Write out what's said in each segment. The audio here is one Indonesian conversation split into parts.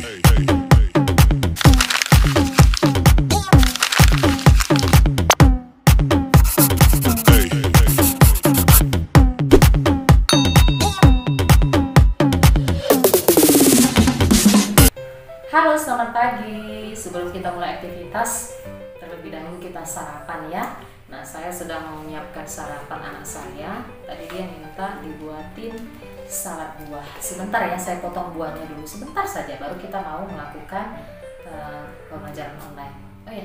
Halo, selamat pagi. Sebelum kita mulai aktivitas, terlebih dahulu kita sarapan ya. Nah, saya sedang menyiapkan sarapan anak saya. Tadi dia minta dibuatin salad buah. Sebentar ya, saya potong buahnya dulu sebentar saja. Baru kita mau melakukan pembelajaran online. Oh ya,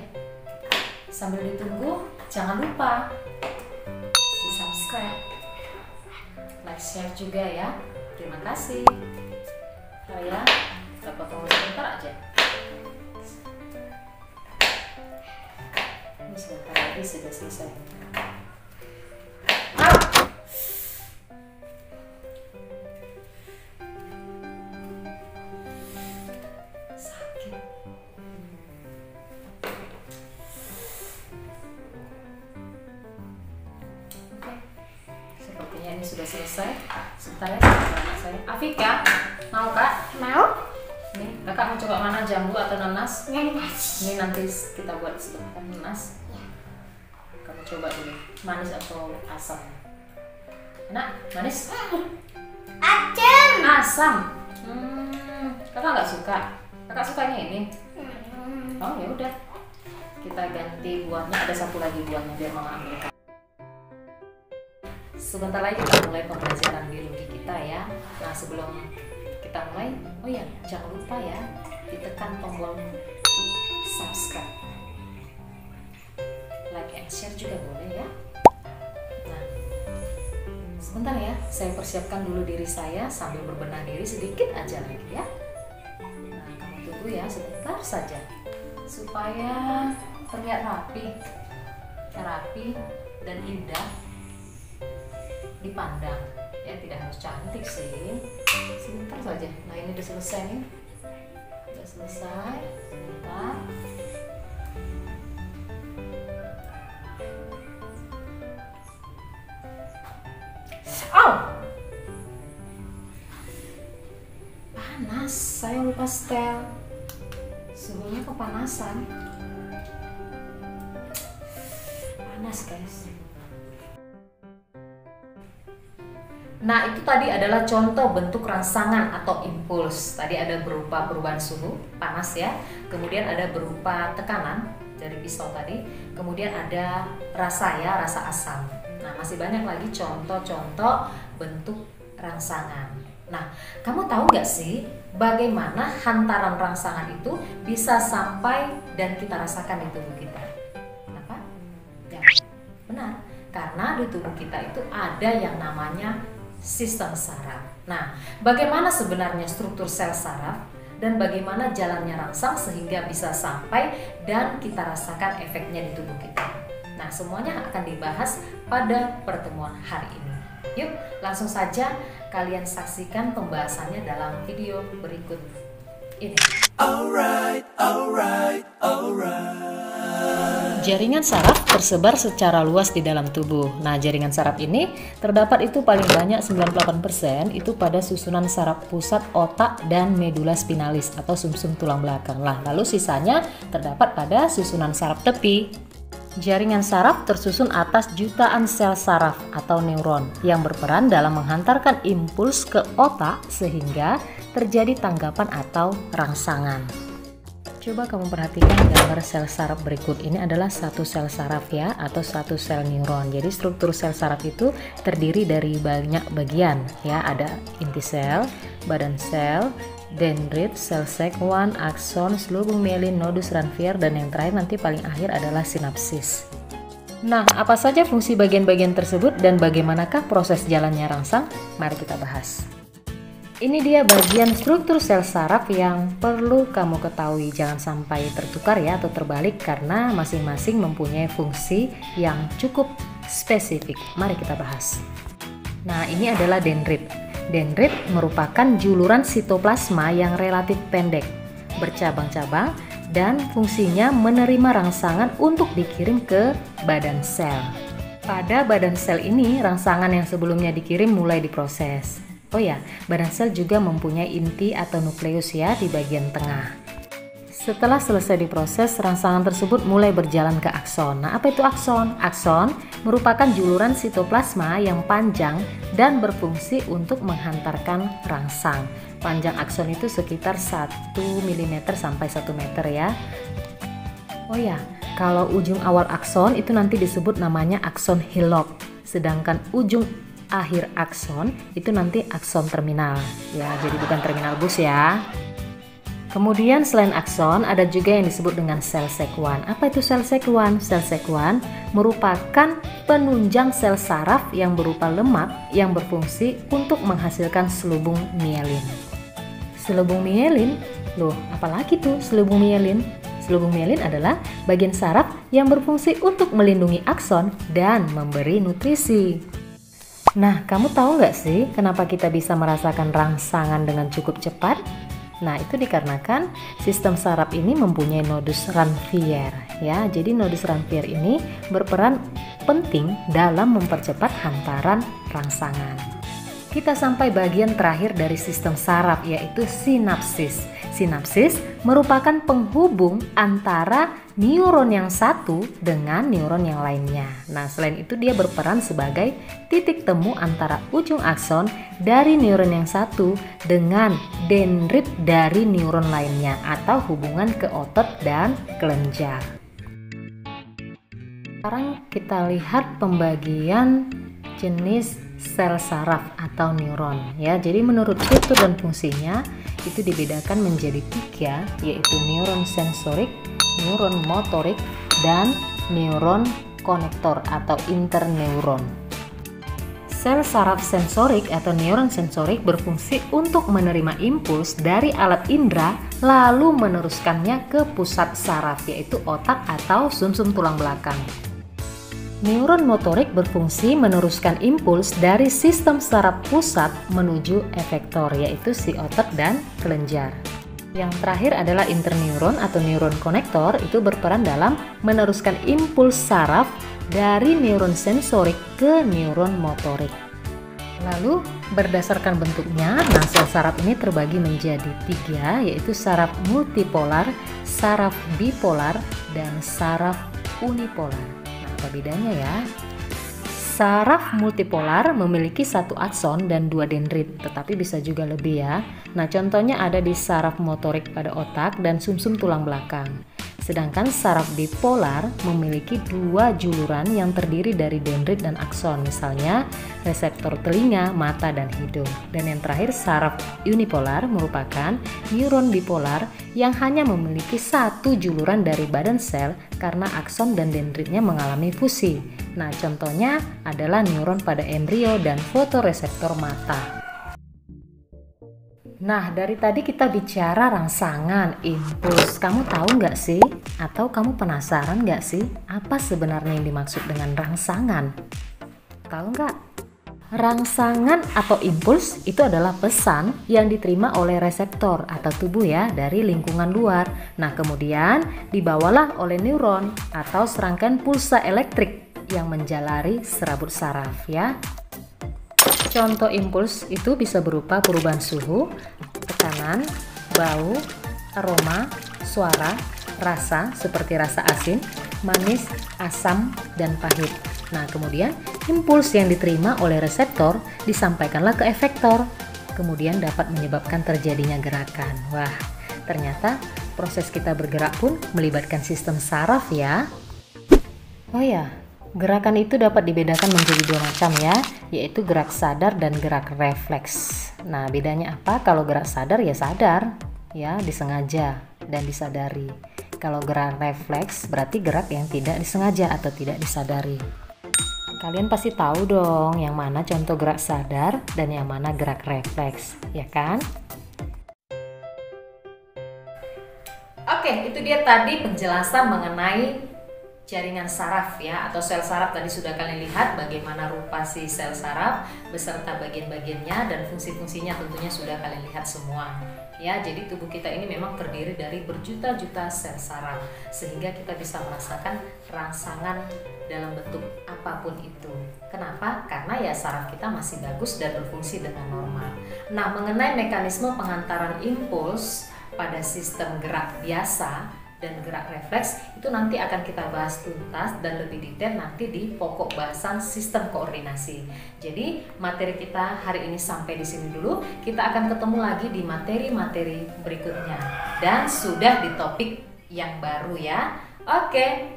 sambil ditunggu, jangan lupa di subscribe, like, share juga ya. Terima kasih. Saya kita potong sebentar aja. Ini sebentar lagi sudah selesai. Sakit. Oke, sepertinya ini sudah selesai. Sebentar ya, anak saya. Afika, mau kak? Mau? Nih, kakak mau coba mana, jambu atau nanas? Nanas. Ini nanti kita buat sebentar nanas. Kamu coba dulu, manis atau asam? Enak? Manis? Asam. Asam. Kakak nggak suka. Kakak sukanya ini. Oh ya udah. Kita ganti buahnya. Ada satu lagi buahnya biar mama ambil. Sebentar lagi kita mulai pembelajaran biologi kita ya. Nah, sebelum kita mulai, oh ya, jangan lupa ya ditekan tombol subscribe, like and share juga boleh ya. Nah, sebentar ya, saya persiapkan dulu diri saya sambil berbenah diri sedikit aja lagi ya. Nah, kamu tunggu ya sebentar saja supaya terlihat rapi dan indah dipandang ya, tidak harus cantik sih. Sebentar saja. Nah, ini udah selesai nih. Udah selesai. Sebentar. Oh! Panas. Saya lupa setel. Suhunya kepanasan. Panas, guys. Nah, itu tadi adalah contoh bentuk rangsangan atau impuls. Tadi ada berupa perubahan suhu, panas ya. Kemudian ada berupa tekanan dari pisau tadi. Kemudian ada rasa ya, rasa asam. Nah, masih banyak lagi contoh-contoh bentuk rangsangan. Nah, kamu tahu nggak sih bagaimana hantaran rangsangan itu bisa sampai dan kita rasakan di tubuh kita? Kenapa? Ya, benar. Karena di tubuh kita itu ada yang namanya sistem saraf. Nah, bagaimana sebenarnya struktur sel saraf dan bagaimana jalannya rangsang sehingga bisa sampai dan kita rasakan efeknya di tubuh kita. Nah, semuanya akan dibahas pada pertemuan hari ini. Yuk, langsung saja kalian saksikan pembahasannya dalam video berikut ini. Alright. Jaringan saraf tersebar secara luas di dalam tubuh. Nah, jaringan saraf ini terdapat itu paling banyak 98% itu pada susunan saraf pusat otak dan medula spinalis atau sumsum tulang belakang. Lah, lalu sisanya terdapat pada susunan saraf tepi. Jaringan saraf tersusun atas jutaan sel saraf atau neuron yang berperan dalam menghantarkan impuls ke otak sehingga terjadi tanggapan atau rangsangan. Coba kamu perhatikan gambar sel saraf berikut ini adalah satu sel saraf ya, atau satu sel neuron. Jadi struktur sel saraf itu terdiri dari banyak bagian ya, ada inti sel, badan sel, dendrit, sel sekwan, akson, selubung mielin, nodus Ranvier, dan yang terakhir nanti paling akhir adalah sinapsis. Nah, apa saja fungsi bagian-bagian tersebut dan bagaimanakah proses jalannya rangsang? Mari kita bahas. Ini dia bagian struktur sel saraf yang perlu kamu ketahui. Jangan sampai tertukar ya atau terbalik karena masing-masing mempunyai fungsi yang cukup spesifik. Mari kita bahas. Nah, ini adalah dendrit. Dendrit merupakan juluran sitoplasma yang relatif pendek, bercabang-cabang, dan fungsinya menerima rangsangan untuk dikirim ke badan sel. Pada badan sel ini, rangsangan yang sebelumnya dikirim mulai diproses. Oh ya, badan sel juga mempunyai inti atau nukleus ya di bagian tengah. Setelah selesai diproses, rangsangan tersebut mulai berjalan ke akson. Nah, apa itu akson? Akson merupakan juluran sitoplasma yang panjang dan berfungsi untuk menghantarkan rangsang. Panjang akson itu sekitar 1 mm sampai 1 meter ya. Oh ya, kalau ujung awal akson itu nanti disebut namanya akson hillock. Sedangkan ujung akhir akson itu nanti akson terminal. Ya, jadi bukan terminal bus ya. Kemudian selain akson ada juga yang disebut dengan sel sekuan. Apa itu sel sekuan? Sel sekuan merupakan penunjang sel saraf yang berupa lemak yang berfungsi untuk menghasilkan selubung mielin. Selubung mielin? Loh, apalagi tuh selubung mielin? Selubung mielin adalah bagian saraf yang berfungsi untuk melindungi akson dan memberi nutrisi. Nah, kamu tahu nggak sih kenapa kita bisa merasakan rangsangan dengan cukup cepat? Nah, itu dikarenakan sistem saraf ini mempunyai nodus Ranvier ya. Jadi nodus Ranvier ini berperan penting dalam mempercepat hantaran rangsangan. Kita sampai bagian terakhir dari sistem saraf, yaitu sinapsis. Sinapsis merupakan penghubung antara neuron yang satu dengan neuron yang lainnya. Nah, selain itu dia berperan sebagai titik temu antara ujung akson dari neuron yang satu dengan dendrit dari neuron lainnya atau hubungan ke otot dan kelenjar. Sekarang kita lihat pembagian jenis sel saraf atau neuron ya. Jadi menurut struktur dan fungsinya itu dibedakan menjadi 3, yaitu neuron sensorik, neuron motorik, dan neuron konektor atau interneuron. Sel saraf sensorik atau neuron sensorik berfungsi untuk menerima impuls dari alat indera lalu meneruskannya ke pusat saraf, yaitu otak atau sumsum tulang belakang. Neuron motorik berfungsi meneruskan impuls dari sistem saraf pusat menuju efektor, yaitu si otot dan kelenjar. Yang terakhir adalah interneuron atau neuron konektor, itu berperan dalam meneruskan impuls saraf dari neuron sensorik ke neuron motorik. Lalu berdasarkan bentuknya, sel saraf ini terbagi menjadi 3, yaitu saraf multipolar, saraf bipolar, dan saraf unipolar. Apa bedanya ya? Saraf multipolar memiliki 1 akson dan 2 dendrit, tetapi bisa juga lebih ya. Nah, contohnya ada di saraf motorik pada otak dan sumsum tulang belakang. Sedangkan saraf bipolar memiliki 2 juluran yang terdiri dari dendrit dan akson, misalnya reseptor telinga, mata, dan hidung. Dan yang terakhir, saraf unipolar merupakan neuron bipolar yang hanya memiliki 1 juluran dari badan sel karena akson dan dendritnya mengalami fusi. Nah, contohnya adalah neuron pada embrio dan fotoreseptor mata. Nah, dari tadi kita bicara rangsangan, impuls. Kamu tahu nggak sih? Atau kamu penasaran nggak sih? Apa sebenarnya yang dimaksud dengan rangsangan? Tahu nggak? Rangsangan atau impuls itu adalah pesan yang diterima oleh reseptor atau tubuh ya dari lingkungan luar. Nah, kemudian dibawalah oleh neuron atau serangkaian pulsa elektrik yang menjalari serabut saraf ya. Contoh impuls itu bisa berupa perubahan suhu, tekanan, bau, aroma, suara, rasa seperti rasa asin, manis, asam, dan pahit. Nah, kemudian impuls yang diterima oleh reseptor disampaikanlah ke efektor, kemudian dapat menyebabkan terjadinya gerakan. Wah, ternyata proses kita bergerak pun melibatkan sistem saraf ya. Oh ya, gerakan itu dapat dibedakan menjadi 2 macam ya, yaitu gerak sadar dan gerak refleks. Nah, bedanya apa? Kalau gerak sadar ya sadar, ya disengaja dan disadari. Kalau gerak refleks berarti gerak yang tidak disengaja atau tidak disadari. Kalian pasti tahu dong yang mana contoh gerak sadar dan yang mana gerak refleks, ya kan? Oke, itu dia tadi penjelasan mengenai jaringan saraf ya, atau sel saraf. Tadi sudah kalian lihat bagaimana rupa si sel saraf beserta bagian-bagiannya dan fungsi-fungsinya tentunya sudah kalian lihat semua ya. Jadi tubuh kita ini memang terdiri dari berjuta-juta sel saraf, sehingga kita bisa merasakan rangsangan dalam bentuk apapun itu. Kenapa? Karena ya saraf kita masih bagus dan berfungsi dengan normal. Nah, mengenai mekanisme pengantaran impuls pada sistem gerak biasa dan gerak refleks itu nanti akan kita bahas tuntas dan lebih detail nanti di pokok bahasan sistem koordinasi. Jadi materi kita hari ini sampai di sini dulu. Kita akan ketemu lagi di materi-materi berikutnya dan sudah di topik yang baru ya. Oke,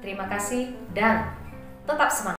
terima kasih dan tetap semangat.